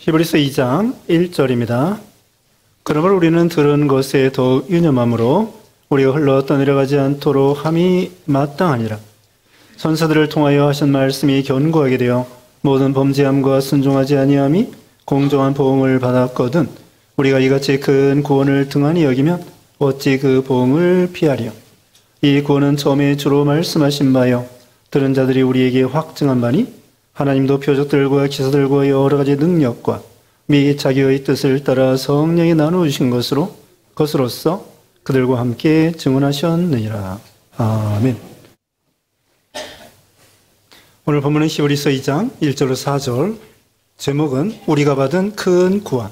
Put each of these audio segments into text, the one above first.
히브리서 2장 1절입니다. 그러므로 우리는 들은 것에 더욱 유념함으로 우리가 흘러 떠내려가지 않도록 함이 마땅하니라. 선사들을 통하여 하신 말씀이 견고하게 되어 모든 범죄함과 순종하지 아니함이 공정한 보응을 받았거든 우리가 이같이 큰 구원을 등한히 여기면 어찌 그 보응을 피하리요. 이 구원은 처음에 주로 말씀하신 바요 들은 자들이 우리에게 확증한 바니 하나님도 표적들과 기사들과 여러 가지 능력과 및 자기의 뜻을 따라 성령이 나누신 것으로서 그들과 함께 증언하셨느니라. 아멘. 오늘 본문은 히브리서 2장 1절로 4절, 제목은 우리가 받은 큰 구원.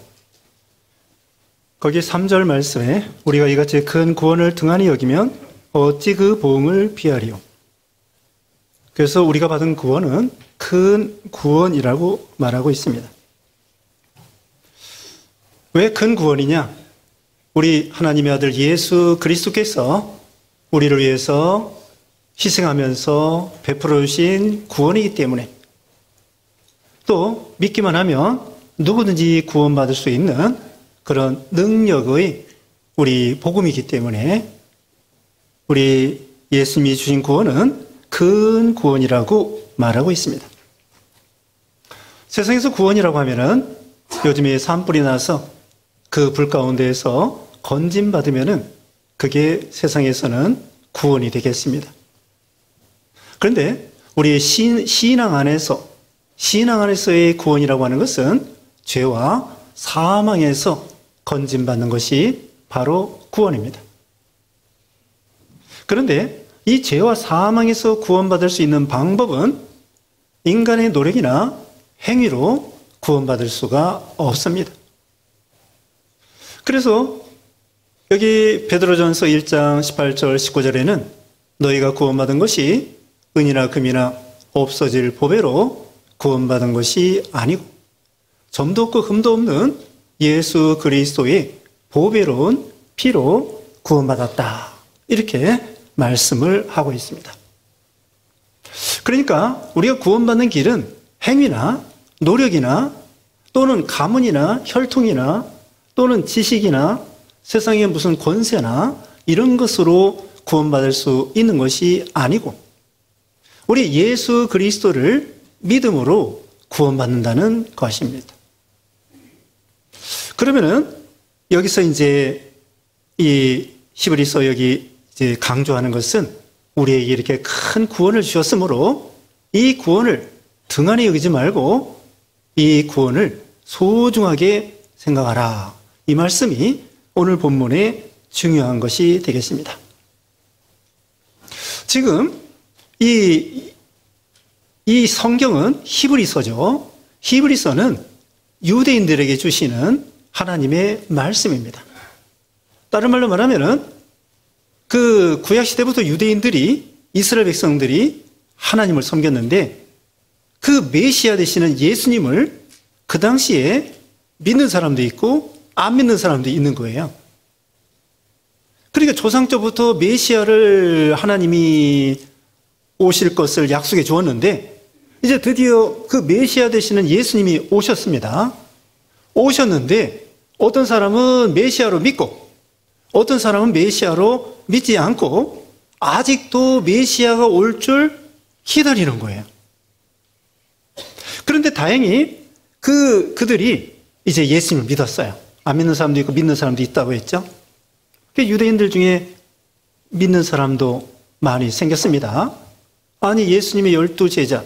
거기 3절 말씀에 우리가 이같이 큰 구원을 등한히 여기면 어찌 그 보응을 피하리요. 그래서 우리가 받은 구원은 큰 구원이라고 말하고 있습니다. 왜 큰 구원이냐? 우리 하나님의 아들 예수 그리스도께서 우리를 위해서 희생하면서 베풀어 주신 구원이기 때문에, 또 믿기만 하면 누구든지 구원받을 수 있는 그런 능력의 우리 복음이기 때문에 우리 예수님이 주신 구원은 큰 구원이라고 말하고 있습니다. 세상에서 구원이라고 하면은 요즘에 산불이 나서 그 불 가운데에서 건짐받으면은 그게 세상에서는 구원이 되겠습니다. 그런데 우리의 신앙 안에서의 구원이라고 하는 것은 죄와 사망에서 건짐받는 것이 바로 구원입니다. 그런데 이 죄와 사망에서 구원받을 수 있는 방법은 인간의 노력이나 행위로 구원받을 수가 없습니다. 그래서 여기 베드로전서 1장 18절 19절에는 너희가 구원받은 것이 은이나 금이나 없어질 보배로 구원받은 것이 아니고 점도 없고 흠도 없는 예수 그리스도의 보배로운 피로 구원받았다, 이렇게 말씀을 하고 있습니다. 그러니까 우리가 구원받는 길은 행위나 노력이나 또는 가문이나 혈통이나 또는 지식이나 세상의 무슨 권세나 이런 것으로 구원받을 수 있는 것이 아니고 우리 예수 그리스도를 믿음으로 구원받는다는 것입니다. 그러면은 여기서 이제 이 히브리서 여기 이제 강조하는 것은 우리에게 이렇게 큰 구원을 주셨으므로 이 구원을 등한히 여기지 말고 이 구원을 소중하게 생각하라, 이 말씀이 오늘 본문의 중요한 것이 되겠습니다. 지금 이 성경은 히브리서죠. 히브리서는 유대인들에게 주시는 하나님의 말씀입니다. 다른 말로 말하면은 그 구약시대부터 유대인들이, 이스라엘 백성들이 하나님을 섬겼는데 그 메시아 되시는 예수님을 그 당시에 믿는 사람도 있고 안 믿는 사람도 있는 거예요. 그러니까 조상 때부터 메시아를 하나님이 오실 것을 약속해 주었는데 이제 드디어 그 메시아 되시는 예수님이 오셨습니다. 오셨는데 어떤 사람은 메시아로 믿고 어떤 사람은 메시아로 믿지 않고 아직도 메시아가 올 줄 기다리는 거예요. 그런데 다행히 그들이 이제 예수님을 믿었어요. 안 믿는 사람도 있고 믿는 사람도 있다고 했죠. 유대인들 중에 믿는 사람도 많이 생겼습니다. 아니, 예수님의 12제자,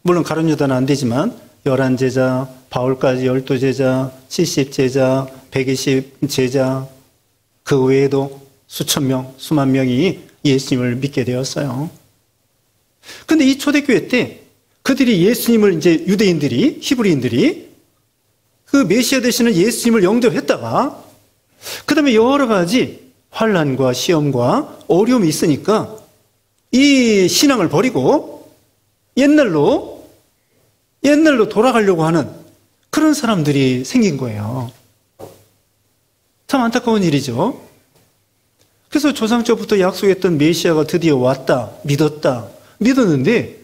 물론 가룟 유다는 안 되지만 11제자, 바울까지 12제자, 70제자, 120제자, 그 외에도 수천 명, 수만 명이 예수님을 믿게 되었어요. 근데 이 초대교회 때 그들이 예수님을 이제 유대인들이, 히브리인들이 그 메시아 되시는 예수님을 영접했다가 그 다음에 여러 가지 환난과 시험과 어려움이 있으니까 이 신앙을 버리고 옛날로 돌아가려고 하는 그런 사람들이 생긴 거예요. 참 안타까운 일이죠. 그래서 조상적부터 약속했던 메시아가 드디어 왔다, 믿었는데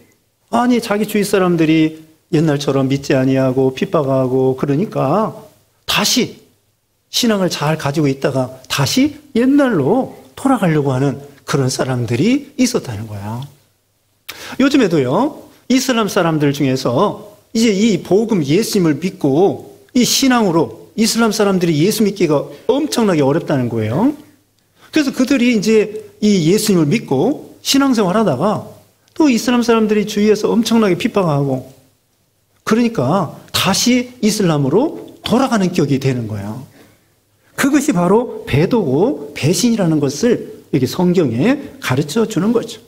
아니 자기 주위 사람들이 옛날처럼 믿지 아니하고 핍박하고 그러니까 다시 신앙을 잘 가지고 있다가 다시 옛날로 돌아가려고 하는 그런 사람들이 있었다는 거야. 요즘에도요, 이슬람 사람들 중에서 이제 이 복음 예수님을 믿고 이 신앙으로 이슬람 사람들이 예수 믿기가 엄청나게 어렵다는 거예요. 그래서 그들이 이제 이 예수님을 믿고 신앙생활 하다가 또 이슬람 사람들이 주위에서 엄청나게 핍박하고 그러니까 다시 이슬람으로 돌아가는 격이 되는 거예요. 그것이 바로 배도고 배신이라는 것을 여기 성경에 가르쳐 주는 거죠.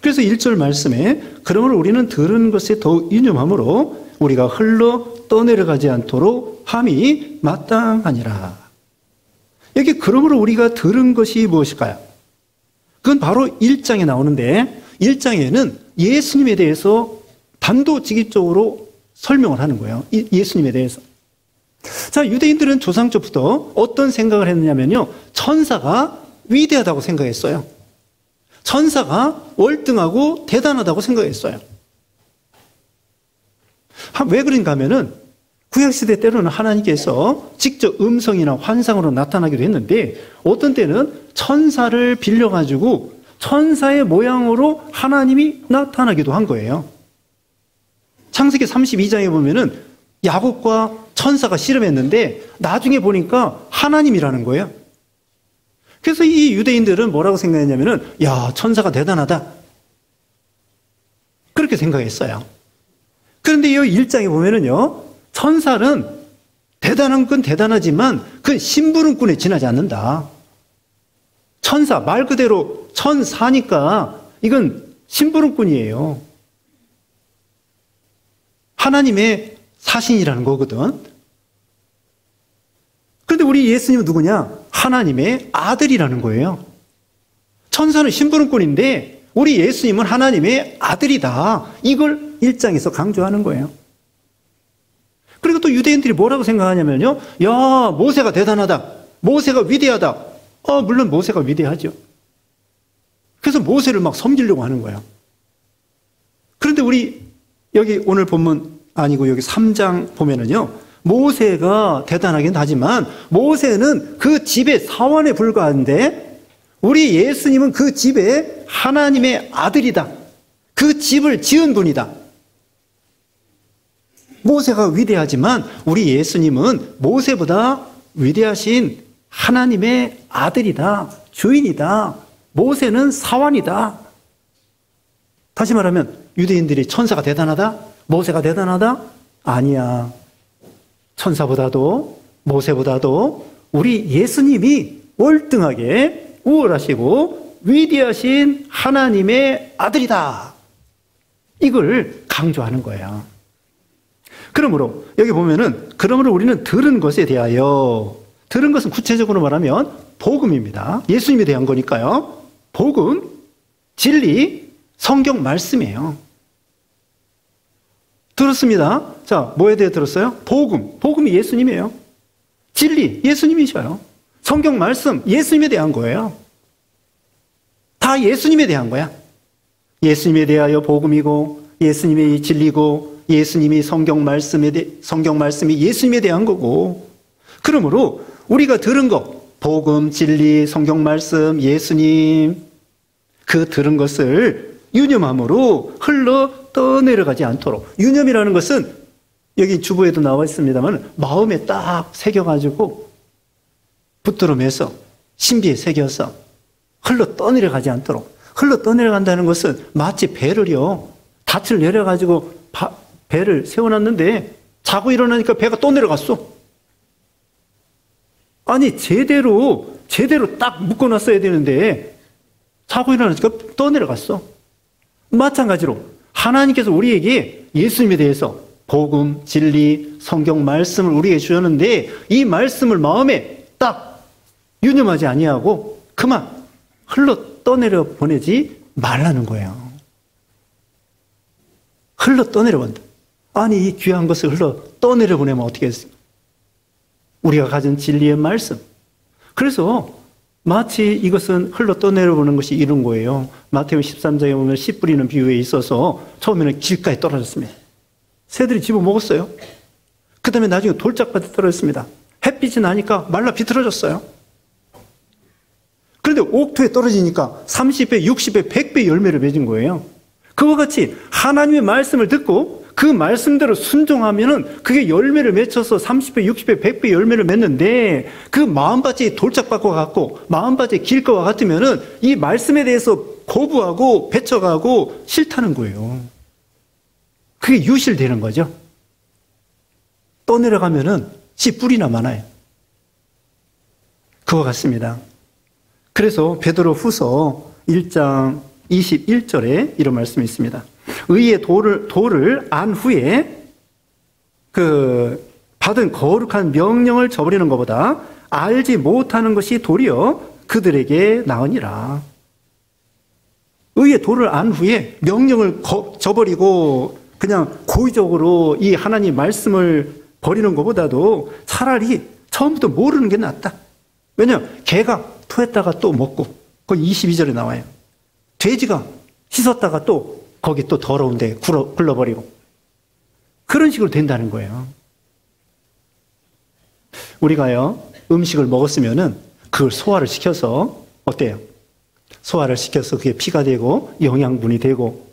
그래서 1절 말씀에 그러므로 우리는 들은 것에 더욱 유념함으로 우리가 흘러 떠내려가지 않도록 함이 마땅하니라. 여기 그러므로 우리가 들은 것이 무엇일까요? 그건 바로 1장에 나오는데 1장에는 예수님에 대해서 단도직입적으로 설명을 하는 거예요. 예수님에 대해서. 자, 유대인들은 조상적부터 어떤 생각을 했느냐면요. 천사가 위대하다고 생각했어요. 천사가 월등하고 대단하다고 생각했어요. 왜 그런가 하면은 구약시대 때로는 하나님께서 직접 음성이나 환상으로 나타나기도 했는데 어떤 때는 천사를 빌려가지고 천사의 모양으로 하나님이 나타나기도 한 거예요. 창세기 32장에 보면은 야곱과 천사가 씨름했는데 나중에 보니까 하나님이라는 거예요. 그래서 이 유대인들은 뭐라고 생각했냐면은 야, 천사가 대단하다. 그렇게 생각했어요. 그런데 이 1장에 보면은요, 천사는 대단한 건 대단하지만 그 심부름꾼에 지나지 않는다. 천사, 말 그대로 천사니까 이건 심부름꾼이에요. 하나님의 사신이라는 거거든. 그런데 우리 예수님은 누구냐? 하나님의 아들이라는 거예요. 천사는 심부름꾼인데 우리 예수님은 하나님의 아들이다. 이걸 1장에서 강조하는 거예요. 그리고 또 유대인들이 뭐라고 생각하냐면요. 야, 모세가 대단하다. 모세가 위대하다. 물론 모세가 위대하죠. 그래서 모세를 막 섬기려고 하는 거예요. 그런데 우리 여기 오늘 본문 아니고 여기 3장 보면은요. 모세가 대단하긴 하지만 모세는 그 집의 사원에 불과한데 우리 예수님은 그 집의 하나님의 아들이다. 그 집을 지은 분이다. 모세가 위대하지만 우리 예수님은 모세보다 위대하신 하나님의 아들이다. 주인이다. 모세는 사원이다. 다시 말하면 유대인들이 천사가 대단하다? 모세가 대단하다? 아니야. 천사보다도 모세보다도 우리 예수님이 월등하게 우월하시고 위대하신 하나님의 아들이다. 이걸 강조하는 거예요. 그러므로 여기 보면은 그러므로 우리는 들은 것에 대하여, 들은 것은 구체적으로 말하면 복음입니다. 예수님에 대한 거니까요. 복음, 진리, 성경 말씀이에요. 들었습니다. 자, 뭐에 대해 들었어요? 복음. 복음이 예수님이에요. 진리, 예수님이셔요. 성경 말씀, 예수님에 대한 거예요. 다 예수님에 대한 거야. 예수님에 대하여 복음이고, 예수님이 진리고, 예수님이 성경 말씀이 예수님에 대한 거고, 그러므로 우리가 들은 것, 복음, 진리, 성경 말씀, 예수님, 그 들은 것을 유념함으로 흘러 떠내려가지 않도록. 유념이라는 것은 여기 주보에도 나와 있습니다만 마음에 딱 새겨가지고 붙들어매서 신비에 새겨서 흘러 떠내려가지 않도록. 흘러 떠내려간다는 것은 마치 배를요, 닻을 내려가지고 배를 세워놨는데 자고 일어나니까 배가 또 내려갔어. 아니 제대로 딱 묶어놨어야 되는데 자고 일어나니까 또 내려갔어. 마찬가지로 하나님께서 우리에게 예수님에 대해서 복음, 진리, 성경 말씀을 우리에게 주셨는데 이 말씀을 마음에 딱 유념하지 아니하고 그만 흘러 떠내려 보내지 말라는 거예요. 흘러 떠내려 본다. 아니 이 귀한 것을 흘러 떠내려 보내면 어떻게 했습니까? 우리가 가진 진리의 말씀. 그래서 마치 이것은 흘러 떠내려보는 것이 이런 거예요. 마태복음 13장에 보면 씨 뿌리는 비유에 있어서 처음에는 길가에 떨어졌습니다. 새들이 집어먹었어요. 그 다음에 나중에 돌짝밭에 떨어졌습니다. 햇빛이 나니까 말라 비틀어졌어요. 그런데 옥토에 떨어지니까 30배, 60배, 100배 열매를 맺은 거예요. 그와 같이 하나님의 말씀을 듣고 그 말씀대로 순종하면은 그게 열매를 맺혀서 30배, 60배, 100배 열매를 맺는데 그 마음밭이 돌짝밭과 같고 마음밭이 길거와 같으면은 이 말씀에 대해서 거부하고 배척하고 싫다는 거예요. 그게 유실되는 거죠. 떠내려가면은 씨 뿌리나 많아요. 그와 같습니다. 그래서 베드로 후서 1장 21절에 이런 말씀이 있습니다. 의의 도를 안 후에 받은 거룩한 명령을 저버리는 것보다 알지 못하는 것이 도리어 그들에게 나으니라. 의의 도를 안 후에 명령을 저버리고 그냥 고의적으로 이 하나님 말씀을 버리는 것보다도 차라리 처음부터 모르는 게 낫다. 왜냐하면 개가 토했다가 또 먹고, 거기 22절에 나와요. 돼지가 씻었다가 또 거기 또 더러운데 굴러버리고. 그런 식으로 된다는 거예요. 우리가요, 음식을 먹었으면은 그걸 소화를 시켜서, 어때요? 소화를 시켜서 그게 피가 되고 영양분이 되고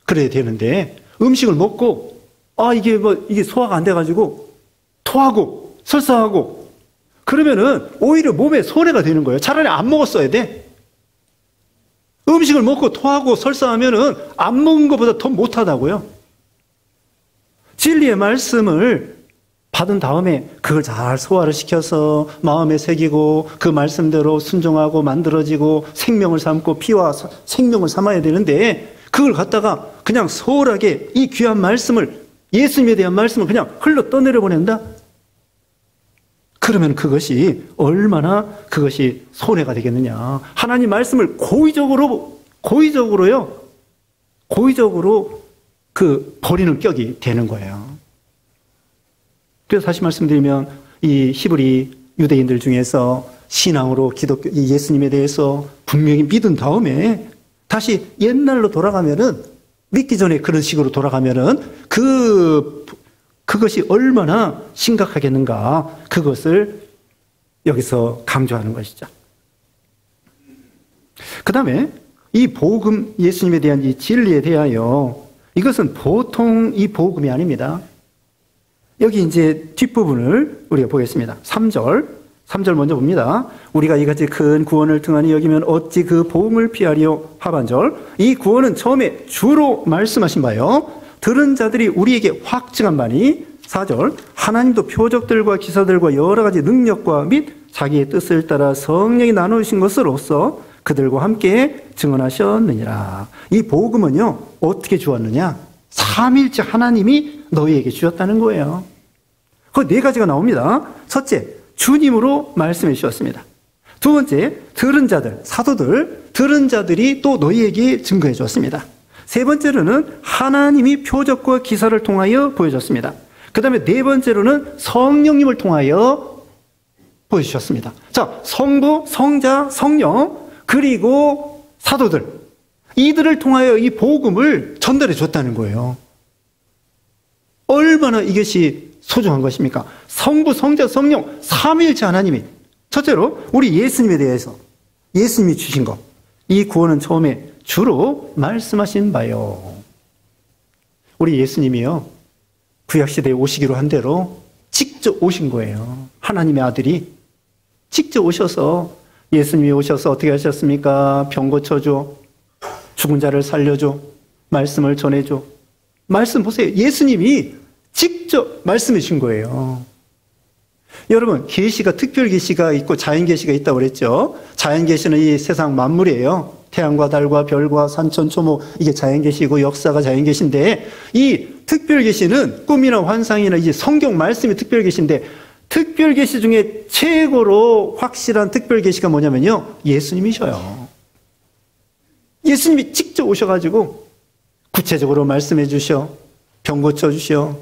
그래야 되는데, 음식을 먹고, 이게 소화가 안 돼가지고 토하고 설사하고 그러면은 오히려 몸에 손해가 되는 거예요. 차라리 안 먹었어야 돼. 음식을 먹고 토하고 설사하면은 안 먹은 것보다 더 못하다고요. 진리의 말씀을 받은 다음에 그걸 잘 소화를 시켜서 마음에 새기고 그 말씀대로 순종하고 만들어지고 생명을 삼고 피와 생명을 삼아야 되는데, 그걸 갖다가 그냥 소홀하게 이 귀한 말씀을, 예수님에 대한 말씀을 그냥 흘러 떠내려 보낸다? 그러면 그것이 얼마나 그것이 손해가 되겠느냐. 하나님 말씀을 고의적으로 버리는 격이 되는 거예요. 그래서 다시 말씀드리면 이 히브리 유대인들 중에서 신앙으로 기독교 예수님에 대해서 분명히 믿은 다음에 다시 옛날로 돌아가면은, 믿기 전에 그런 식으로 돌아가면은 그것이 얼마나 심각하겠는가, 그것을 여기서 강조하는 것이죠. 그 다음에 이 복음, 예수님에 대한 이 진리에 대하여, 이것은 보통 이 복음이 아닙니다. 여기 이제 뒷부분을 우리가 보겠습니다. 3절 먼저 봅니다. 우리가 이같이 큰 구원을 등한히 여기면 어찌 그 복음을 피하리요. 하반절. 이 구원은 처음에 주로 말씀하신 바요, 들은 자들이 우리에게 확증한 바니. 4절. 하나님도 표적들과 기사들과 여러 가지 능력과 및 자기의 뜻을 따라 성령이 나누신 것으로서 그들과 함께 증언하셨느니라. 이 복음은요, 어떻게 주었느냐? 삼일째 하나님이 너희에게 주셨다는 거예요. 그 네 가지가 나옵니다. 첫째, 주님으로 말씀해 주셨습니다. 두 번째, 들은 자들, 사도들, 들은 자들이 또 너희에게 증거해 주었습니다. 세 번째로는 하나님이 표적과 기사를 통하여 보여줬습니다. 그 다음에 네 번째로는 성령님을 통하여 보여주셨습니다. 자, 성부, 성자, 성령, 그리고 사도들, 이들을 통하여 이 복음을 전달해 줬다는 거예요. 얼마나 이것이 소중한 것입니까? 성부, 성자, 성령, 삼위일체 하나님이 첫째로 우리 예수님에 대해서, 예수님이 주신 것, 이 구원은 처음에 주로 말씀하신 바요. 우리 예수님이요, 구약시대에 오시기로 한 대로 직접 오신 거예요. 하나님의 아들이 직접 오셔서, 예수님이 오셔서 어떻게 하셨습니까? 병 고쳐줘, 죽은 자를 살려줘, 말씀을 전해줘. 말씀 보세요. 예수님이 직접 말씀해 주신 거예요. 여러분, 계시가, 특별 계시가 있고 자연 계시가 있다고 그랬죠. 자연 계시는 이 세상 만물이에요. 태양과 달과 별과 산천 초목, 이게 자연 계시고 역사가 자연 계시인데, 이 특별 계시는 꿈이나 환상이나 이제 성경 말씀이 특별 계시인데, 특별 계시 중에 최고로 확실한 특별 계시가 뭐냐면요, 예수님이셔요. 예수님이 직접 오셔가지고 구체적으로 말씀해 주셔, 병 고쳐 주셔,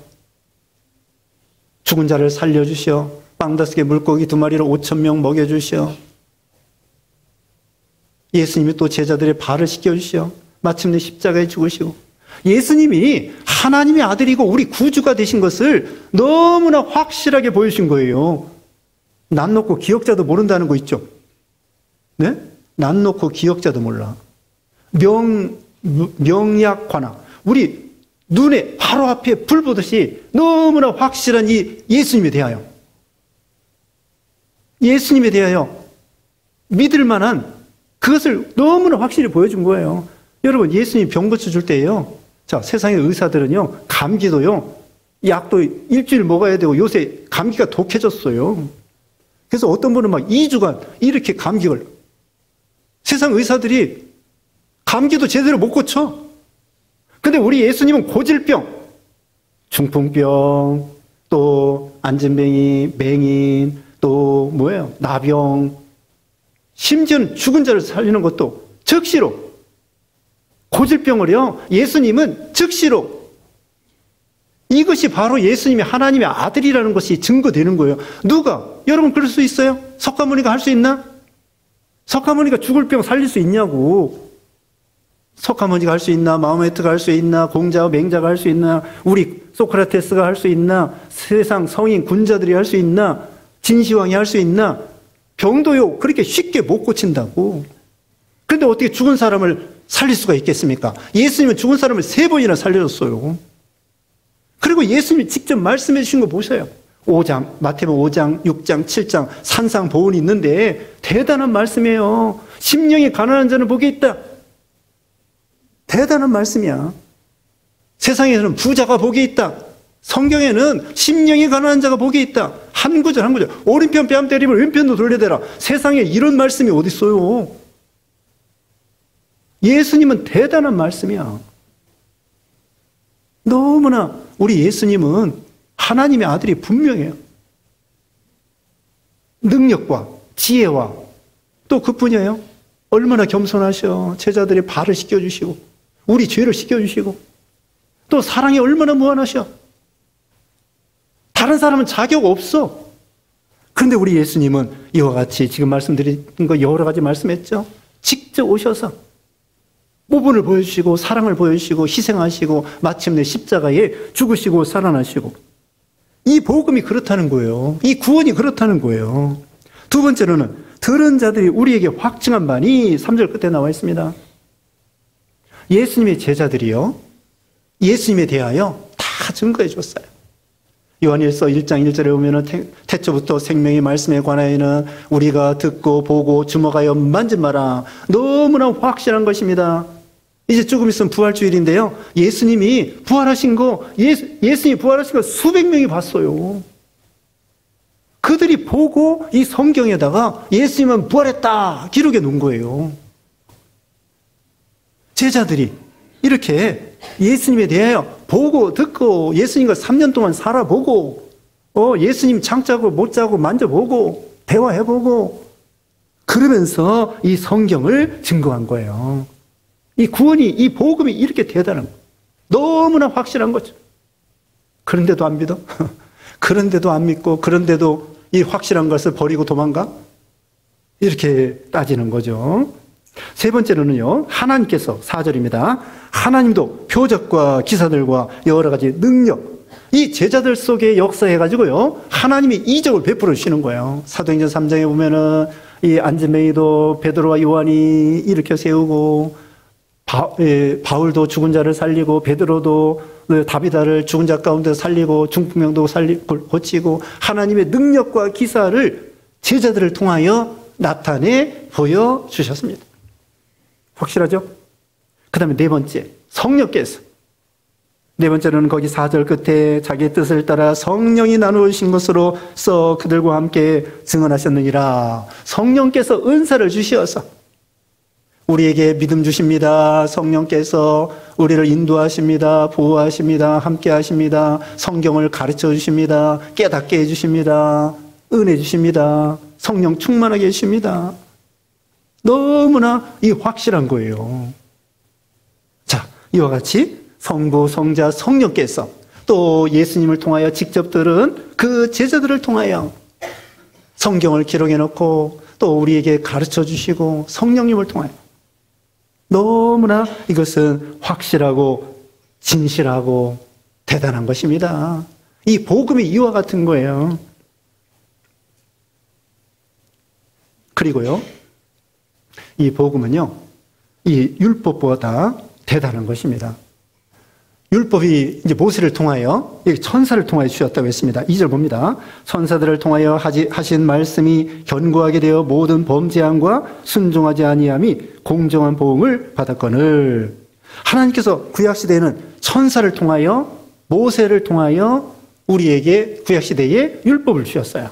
죽은 자를 살려 주셔, 빵 5개 물고기 2마리로 5,000명 먹여 주셔, 예수님이 또 제자들의 발을 씻겨 주셔, 마침내 십자가에 죽으시고, 예수님이 하나님의 아들이고 우리 구주가 되신 것을 너무나 확실하게 보여주신 거예요. 난 놓고 기억자도 모른다는 거 있죠? 네? 난 놓고 기억자도 몰라. 명약관학. 우리 눈에 바로 앞에 불 보듯이 너무나 확실한 이 예수님에 대하여. 예수님에 대하여 믿을 만한 그것을 너무나 확실히 보여준 거예요. 여러분, 예수님 병 고쳐줄 때예요. 자, 세상의 의사들은요, 감기도요, 약도 일주일 먹어야 되고 요새 감기가 독해졌어요. 그래서 어떤 분은 막 2주간 이렇게 감기 걸려. 세상 의사들이 감기도 제대로 못 고쳐. 근데 우리 예수님은 고질병, 중풍병, 또 안진뱅이, 맹인, 또 뭐예요? 나병, 심지어는 죽은 자를 살리는 것도 즉시로, 고질병을요, 예수님은 즉시로. 이것이 바로 예수님이 하나님의 아들이라는 것이 증거되는 거예요. 누가? 여러분 그럴 수 있어요? 석가모니가 할 수 있나? 석가모니가 죽을 병 살릴 수 있냐고. 석가모니가 할 수 있나? 마호메트가 할 수 있나? 공자, 맹자가 할 수 있나? 우리 소크라테스가 할 수 있나? 세상 성인 군자들이 할 수 있나? 진시황이 할 수 있나? 병도요 그렇게 쉽게 못 고친다고. 그런데 어떻게 죽은 사람을 살릴 수가 있겠습니까? 예수님은 죽은 사람을 3번이나 살려줬어요. 그리고 예수님이 직접 말씀해 주신 거 보세요. 5장, 마태복음 5장, 6장, 7장 산상보훈이 있는데 대단한 말씀이에요. 심령이 가난한 자는 복이 있다. 대단한 말씀이야. 세상에서는 부자가 복이 있다. 성경에는 심령이 가난한 자가 복이 있다. 한 구절 한 구절. 오른편 뺨 때리면 왼편도 돌려대라. 세상에 이런 말씀이 어디 있어요? 예수님은 대단한 말씀이야. 너무나 우리 예수님은 하나님의 아들이 분명해요. 능력과 지혜와 또 그뿐이에요. 얼마나 겸손하셔. 제자들의 발을 씻겨주시고 우리 죄를 씻겨주시고 또 사랑이 얼마나 무한하셔. 다른 사람은 자격 없어. 그런데 우리 예수님은 이와 같이 지금 말씀드린 거 여러 가지 말씀했죠. 직접 오셔서 모분을 보여주시고 사랑을 보여주시고 희생하시고 마침내 십자가에 죽으시고 살아나시고 이 복음이 그렇다는 거예요. 이 구원이 그렇다는 거예요. 두 번째로는 들은 자들이 우리에게 확증한 바니 3절 끝에 나와 있습니다. 예수님의 제자들이요 예수님에 대하여 다 증거해 줬어요. 요한일서 1장 1절에 보면 태초부터 생명의 말씀에 관하여는 우리가 듣고 보고 주목하여 만진 바라. 너무나 확실한 것입니다. 이제 조금 있으면 부활주일인데요. 예수님이 부활하신 거, 예수님이 부활하신 거 수백 명이 봤어요. 그들이 보고 이 성경에다가 예수님은 부활했다 기록해 놓은 거예요. 제자들이 이렇게 예수님에 대하여 보고 듣고 예수님과 3년 동안 살아보고 예수님 창자고 못 자고 만져보고 대화해보고 그러면서 이 성경을 증거한 거예요. 이 구원이 이 복음이 이렇게 대단한 거예요. 너무나 확실한 거죠. 그런데도 안 믿어? 그런데도 안 믿고 그런데도 이 확실한 것을 버리고 도망가? 이렇게 따지는 거죠. 세 번째로는요, 하나님께서 4절입니다. 하나님도 표적과 기사들과 여러 가지 능력, 이 제자들 속에 역사해가지고요, 하나님이 이적을 베풀어 주시는 거예요. 사도행전 3장에 보면은 이 안진뱅이도 베드로와 요한이 일으켜 세우고, 바울도 죽은 자를 살리고, 베드로도 다비다를 죽은 자 가운데 살리고, 중풍병도 고치고, 하나님의 능력과 기사를 제자들을 통하여 나타내 보여주셨습니다. 확실하죠? 그 다음에 네 번째, 성령께서. 네 번째로는 거기 4절 끝에 자기의 뜻을 따라 성령이 나누신 것으로서 그들과 함께 증언하셨느니라. 성령께서 은사를 주시어서 우리에게 믿음 주십니다. 성령께서 우리를 인도하십니다. 보호하십니다. 함께 하십니다. 성경을 가르쳐 주십니다. 깨닫게 해주십니다. 은혜 주십니다. 성령 충만하게 해주십니다. 너무나 이 확실한 거예요. 자, 이와 같이 성부, 성자, 성령께서 또 예수님을 통하여 직접 들은 그 제자들을 통하여 성경을 기록해 놓고 또 우리에게 가르쳐 주시고 성령님을 통하여 너무나 이것은 확실하고 진실하고 대단한 것입니다. 이 복음이 이와 같은 거예요. 그리고요, 이 복음은요, 이 율법보다 대단한 것입니다. 율법이 이제 모세를 통하여, 천사를 통하여 주셨다고 했습니다. 2절 봅니다. 천사들을 통하여 하신 말씀이 견고하게 되어 모든 범죄함과 순종하지 아니함이 공정한 보응을 받았거늘. 하나님께서 구약시대에는 천사를 통하여, 모세를 통하여 우리에게 구약시대에 율법을 주셨어요.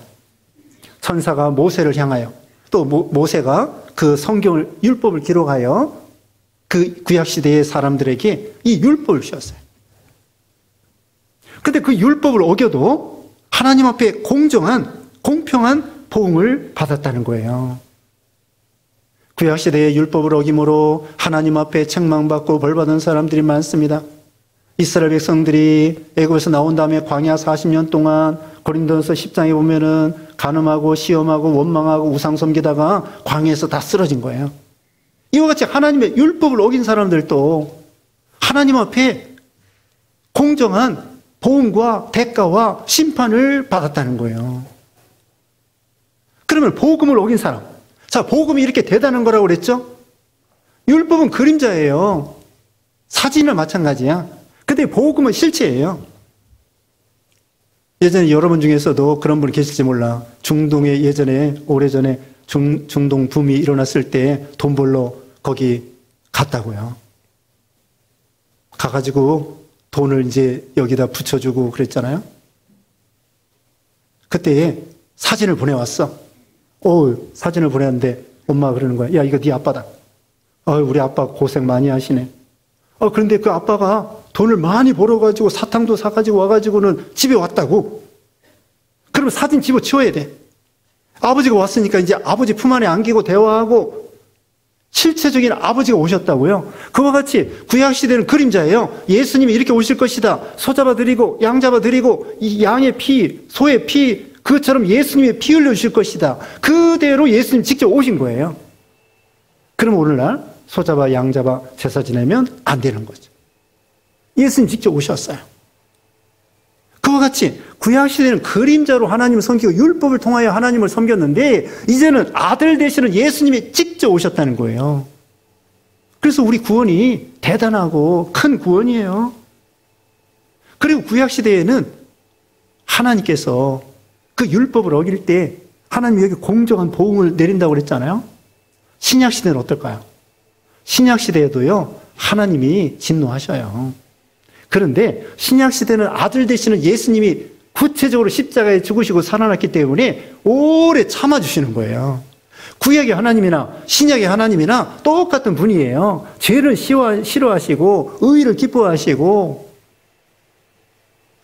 천사가 모세를 향하여, 또 모세가 그 성경을, 율법을 기록하여 그 구약시대의 사람들에게 이 율법을 주셨어요. 근데 그 율법을 어겨도 하나님 앞에 공정한, 공평한 보응을 받았다는 거예요. 구약시대의 율법을 어김으로 하나님 앞에 책망받고 벌받은 사람들이 많습니다. 이스라엘 백성들이 애굽에서 나온 다음에 광야 40년 동안 고린도전서 10장에 보면은 간음하고 시험하고 원망하고 우상 섬기다가 광야에서 다 쓰러진 거예요. 이와 같이 하나님의 율법을 어긴 사람들도 하나님 앞에 공정한 보응과 대가와 심판을 받았다는 거예요. 그러면 복음을 어긴 사람, 자, 복음이 이렇게 대단한 거라고 그랬죠? 율법은 그림자예요. 사진이나 마찬가지야. 근데 복음은 실체예요. 예전에 여러분 중에서도 그런 분이 계실지 몰라. 중동에 예전에, 오래전에 중동 붐이 일어났을 때 돈 벌러 거기 갔다고요. 가가지고 돈을 이제 여기다 붙여주고 그랬잖아요. 그때 사진을 보내왔어. 사진을 보냈는데 엄마가 그러는 거야. 야, 이거 네 아빠다. 우리 아빠 고생 많이 하시네. 그런데 그 아빠가 돈을 많이 벌어가지고 사탕도 사가지고 와가지고는 집에 왔다고. 그러면 사진 집어치워야 돼. 아버지가 왔으니까 이제 아버지 품 안에 안기고 대화하고 실체적인 아버지가 오셨다고요. 그와 같이 구약시대는 그림자예요. 예수님이 이렇게 오실 것이다. 소 잡아드리고 양 잡아드리고 이 양의 피, 소의 피, 그것처럼 예수님의 피 흘려주실 것이다. 그대로 예수님 직접 오신 거예요. 그럼 오늘날 소 잡아 양 잡아 제사 지내면 안 되는 거죠. 예수님 직접 오셨어요. 그와 같이 구약시대는 그림자로 하나님을 섬기고 율법을 통하여 하나님을 섬겼는데 이제는 아들 되시는 예수님이 직접 오셨다는 거예요. 그래서 우리 구원이 대단하고 큰 구원이에요. 그리고 구약시대에는 하나님께서 그 율법을 어길 때 하나님이 여기 공정한 보응을 내린다고 그랬잖아요. 신약시대는 어떨까요? 신약시대에도요, 하나님이 진노하셔요. 그런데 신약시대는 아들 되시는 예수님이 구체적으로 십자가에 죽으시고 살아났기 때문에 오래 참아주시는 거예요. 구약의 하나님이나 신약의 하나님이나 똑같은 분이에요. 죄를 싫어하시고 의를 기뻐하시고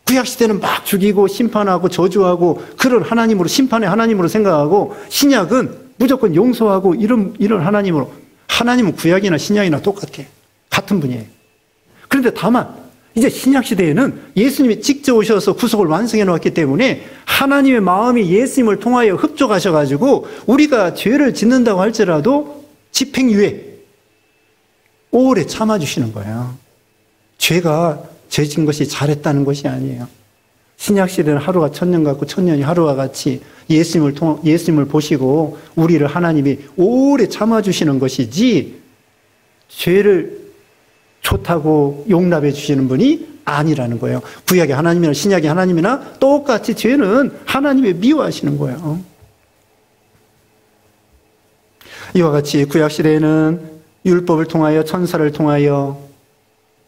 구약시대는 막 죽이고 심판하고 저주하고 그런 하나님으로, 심판의 하나님으로 생각하고 신약은 무조건 용서하고 이런 하나님으로. 하나님은 구약이나 신약이나 똑같아. 같은 분이에요. 그런데 다만 이제 신약시대에는 예수님이 직접 오셔서 구속을 완성해 놓았기 때문에 하나님의 마음이 예수님을 통하여 흡족하셔가지고 우리가 죄를 짓는다고 할지라도 집행유예 오래 참아주시는 거예요. 죄가 죄 짓는 것이 잘했다는 것이 아니에요. 신약시대는 하루가 1000년 같고 1000년이 하루와 같이 예수님을 보시고 우리를 하나님이 오래 참아주시는 것이지 죄를 좋다고 용납해 주시는 분이 아니라는 거예요. 구약의 하나님이나 신약의 하나님이나 똑같이 죄는 하나님이 미워하시는 거예요. 이와 같이 구약시대에는 율법을 통하여 천사를 통하여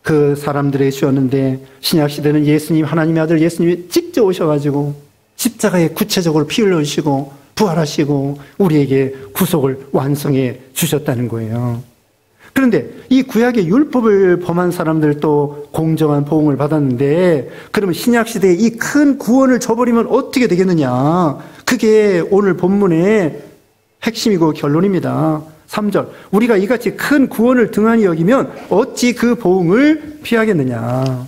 그 사람들에게 주었는데 신약시대는 예수님, 하나님의 아들 예수님이 직접 오셔가지고 십자가에 구체적으로 피 흘려주시고 부활하시고 우리에게 구속을 완성해 주셨다는 거예요. 그런데 이 구약의 율법을 범한 사람들도 공정한 보응을 받았는데 그러면 신약시대에 이 큰 구원을 저버리면 어떻게 되겠느냐. 그게 오늘 본문의 핵심이고 결론입니다. 3절. 우리가 이같이 큰 구원을 등한히 여기면 어찌 그 보응을 피하겠느냐.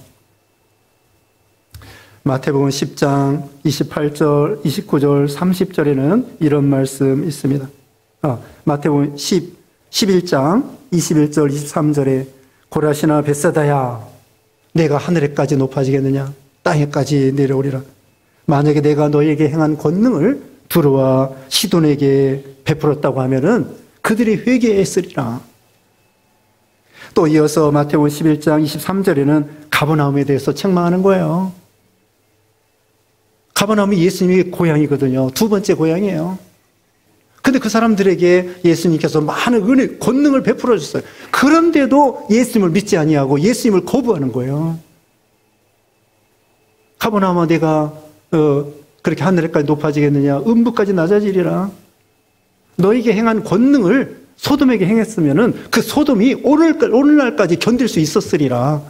마태복음 10장 28절, 29절, 30절에는 이런 말씀 있습니다. 마태복음 11장 21절, 23절에 고라시나 벳사다야 내가 하늘에까지 높아지겠느냐? 땅에까지 내려오리라. 만약에 내가 너에게 행한 권능을 두루와 시돈에게 베풀었다고 하면은 그들이 회개했으리라. 또 이어서 마태복음 11장 23절에는 가버나움에 대해서 책망하는 거예요. 가버나움이 예수님의 고향이거든요. 두 번째 고향이에요. 근데 그 사람들에게 예수님께서 많은 은혜, 권능을 베풀어 줬어요. 그런데도 예수님을 믿지 아니하고 예수님을 거부하는 거예요. 가버나움아 내가 그렇게 하늘에까지 높아지겠느냐? 음부까지 낮아지리라. 너에게 행한 권능을 소돔에게 행했으면은 그 소돔이 오늘날까지 견딜 수 있었으리라.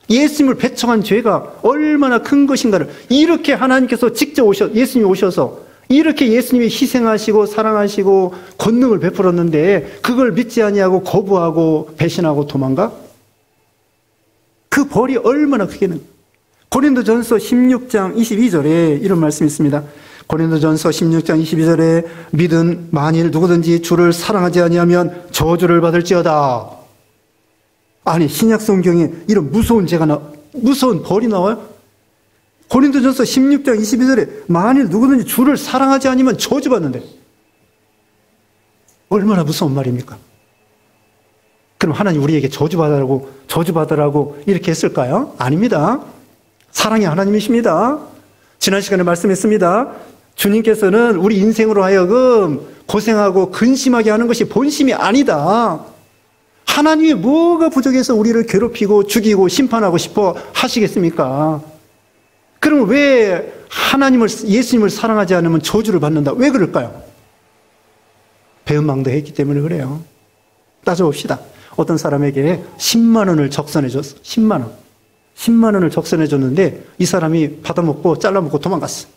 예수님을 배척한 죄가 얼마나 큰 것인가를 이렇게 하나님께서 직접 예수님이 오셔서 이렇게 예수님이 희생하시고 사랑하시고 권능을 베풀었는데 그걸 믿지 아니하고 거부하고 배신하고 도망가? 그 벌이 얼마나 크겠는가. 고린도전서 16장 22절에 이런 말씀이 있습니다. 고린도전서 16장 22절에 믿은 만일 누구든지 주를 사랑하지 아니하면 저주를 받을지어다. 아니 신약 성경에 이런 무서운 무서운 벌이 나와요? 고린도전서 16장 22절에 만일 누구든지 주를 사랑하지 않으면 저주받는데 얼마나 무서운 말입니까? 그럼 하나님 우리에게 저주받으라고 이렇게 했을까요? 아닙니다. 사랑의 하나님이십니다. 지난 시간에 말씀했습니다. 주님께서는 우리 인생으로 하여금 고생하고 근심하게 하는 것이 본심이 아니다. 하나님이 뭐가 부족해서 우리를 괴롭히고 죽이고 심판하고 싶어 하시겠습니까? 그럼 왜 예수님을 사랑하지 않으면 저주를 받는다? 왜 그럴까요? 배은망덕 했기 때문에 그래요. 따져봅시다. 어떤 사람에게 10만 원을 적선해 줬어. 10만 원. 10만 원을 적선해 줬는데 이 사람이 받아먹고 잘라먹고 도망갔어.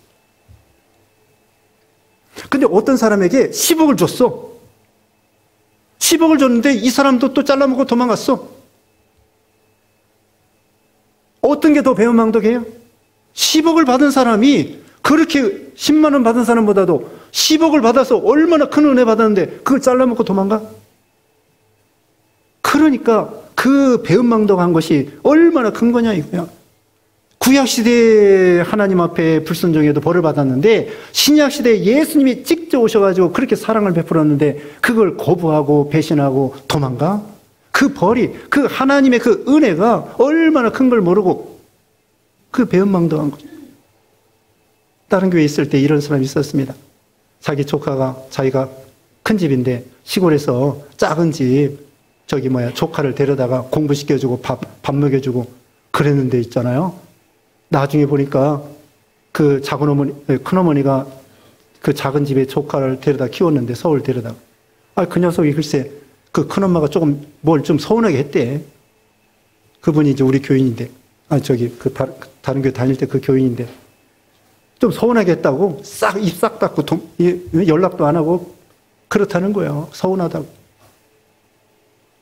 근데 어떤 사람에게 10억을 줬어. 10억을 줬는데 이 사람도 또 잘라먹고 도망갔어. 어떤 게 더 배은망덕해요? 10억을 받은 사람이 그렇게 10만 원 받은 사람보다도 10억을 받아서 얼마나 큰 은혜 받았는데 그걸 잘라먹고 도망가? 그러니까 그 배은망덕한 것이 얼마나 큰 거냐 이거야. 구약시대에 하나님 앞에 불순종해도 벌을 받았는데 신약시대에 예수님이 직접 오셔가지고 그렇게 사랑을 베풀었는데 그걸 거부하고 배신하고 도망가? 그 벌이 그 하나님의 그 은혜가 얼마나 큰 걸 모르고 그 배은망덕한 거죠. 다른 교회에 있을 때 이런 사람이 있었습니다. 자기 조카가 자기가 큰 집인데 시골에서 작은 집 조카를 데려다가 공부시켜주고 밥 먹여주고 그랬는데 있잖아요. 나중에 보니까 그 큰어머니가 그 작은 집에 조카를 데려다 키웠는데 서울 데려다가 그 녀석이 글쎄 그 큰엄마가 조금 뭘 좀 서운하게 했대. 그분이 이제 우리 교인인데 다른 교회 다닐 때 그 교인인데 좀 서운하게 했다고 입 싹 닫고 연락도 안 하고 그렇다는 거예요. 서운하다고.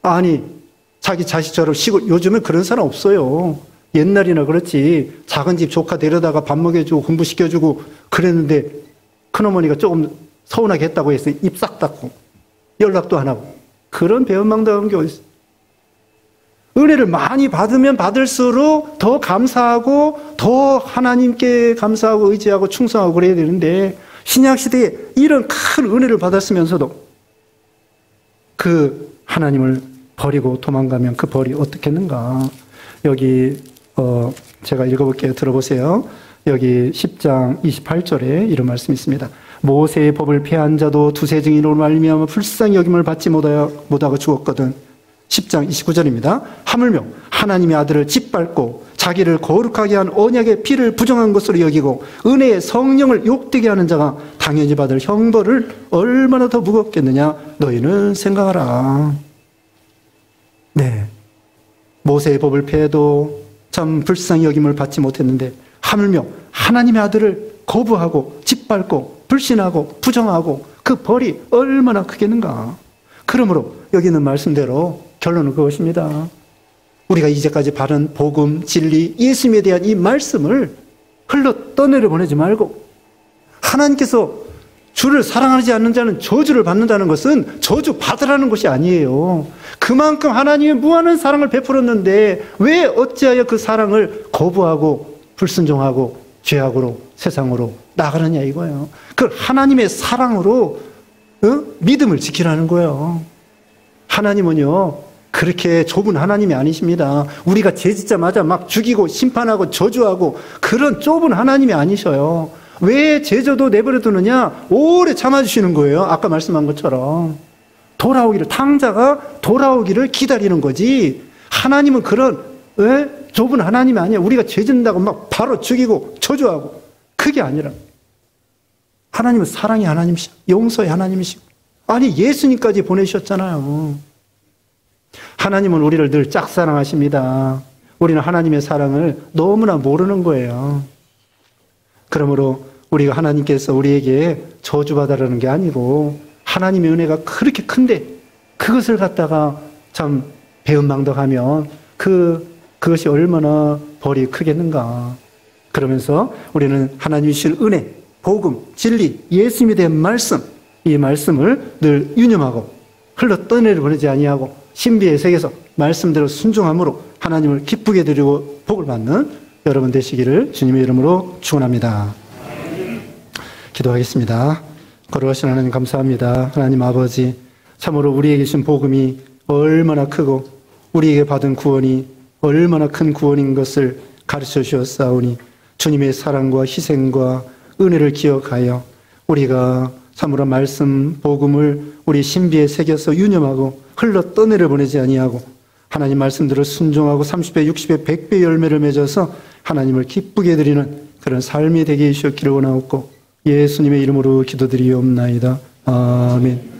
아니 자기 자식처럼 요즘은 그런 사람 없어요. 옛날이나 그렇지 작은 집 조카 데려다가 밥 먹여주고 공부시켜주고 그랬는데 큰어머니가 조금 서운하게 했다고 해서 입 싹 닫고 연락도 안 하고 그런 배은망덕한 게 어딨어. 은혜를 많이 받으면 받을수록 더 감사하고 더 하나님께 감사하고 의지하고 충성하고 그래야 되는데 신약시대에 이런 큰 은혜를 받았으면서도 그 하나님을 버리고 도망가면 그 벌이 어떻겠는가. 여기 제가 읽어볼게요. 들어보세요. 여기 10장 28절에 이런 말씀이 있습니다. 모세의 법을 폐한 자도 두세 증인으로 말미암아 불쌍히 여김을 받지 못하고 죽었거든. 10장 29절입니다. 하물며 하나님의 아들을 짓밟고 자기를 거룩하게 한 언약의 피를 부정한 것으로 여기고 은혜의 성령을 욕되게 하는 자가 당연히 받을 형벌을 얼마나 더 무겁겠느냐 너희는 생각하라. 네, 모세의 법을 폐해도 참 불쌍히 여김을 받지 못했는데 하물며 하나님의 아들을 거부하고 짓밟고 불신하고 부정하고 그 벌이 얼마나 크겠는가. 그러므로 여기 있는 말씀대로 결론은 그것입니다. 우리가 이제까지 바른 복음, 진리, 예수님에 대한 이 말씀을 흘러 떠내려 보내지 말고 하나님께서 주를 사랑하지 않는 자는 저주를 받는다는 것은 저주 받으라는 것이 아니에요. 그만큼 하나님이 무한한 사랑을 베풀었는데 왜 어찌하여 그 사랑을 거부하고 불순종하고 죄악으로 세상으로 나가느냐 이거예요. 그 하나님의 사랑으로 믿음을 지키라는 거예요. 하나님은요 그렇게 좁은 하나님이 아니십니다. 우리가 죄 짓자마자 막 죽이고 심판하고 저주하고 그런 좁은 하나님이 아니셔요. 왜 죄져도 내버려 두느냐? 오래 참아주시는 거예요. 아까 말씀한 것처럼 탕자가 돌아오기를 기다리는 거지. 하나님은 그런 좁은 하나님이 아니에요. 우리가 죄 짓는다고 막 바로 죽이고 저주하고 그게 아니라 하나님은 사랑의 하나님이시고 용서의 하나님이시고 아니 예수님까지 보내셨잖아요. 하나님은 우리를 늘 짝사랑하십니다. 우리는 하나님의 사랑을 너무나 모르는 거예요. 그러므로 우리가 하나님께서 우리에게 저주받으라는 게 아니고 하나님의 은혜가 그렇게 큰데 그것을 갖다가 참 배은망덕하면 그것이 얼마나 벌이 크겠는가. 그러면서 우리는 하나님이 주실 은혜, 복음, 진리, 예수님에 대한 말씀, 이 말씀을 늘 유념하고 흘러 떠내려 보내지 아니하고 신비의 세계에서 말씀대로 순종함으로 하나님을 기쁘게 드리고 복을 받는 여러분 되시기를 주님의 이름으로 축원합니다. 기도하겠습니다. 거룩하신 하나님 감사합니다. 하나님 아버지, 참으로 우리에게 주신 복음이 얼마나 크고 우리에게 받은 구원이 얼마나 큰 구원인 것을 가르쳐 주셨사오니 주님의 사랑과 희생과 은혜를 기억하여 우리가 참으로 말씀 복음을 우리 신비에 새겨서 유념하고 흘러 떠내려 보내지 아니하고 하나님 말씀대로 순종하고 30배, 60배, 100배 열매를 맺어서 하나님을 기쁘게 드리는 그런 삶이 되게 해주셨기를 원하옵고 예수님의 이름으로 기도드리옵나이다. 아멘.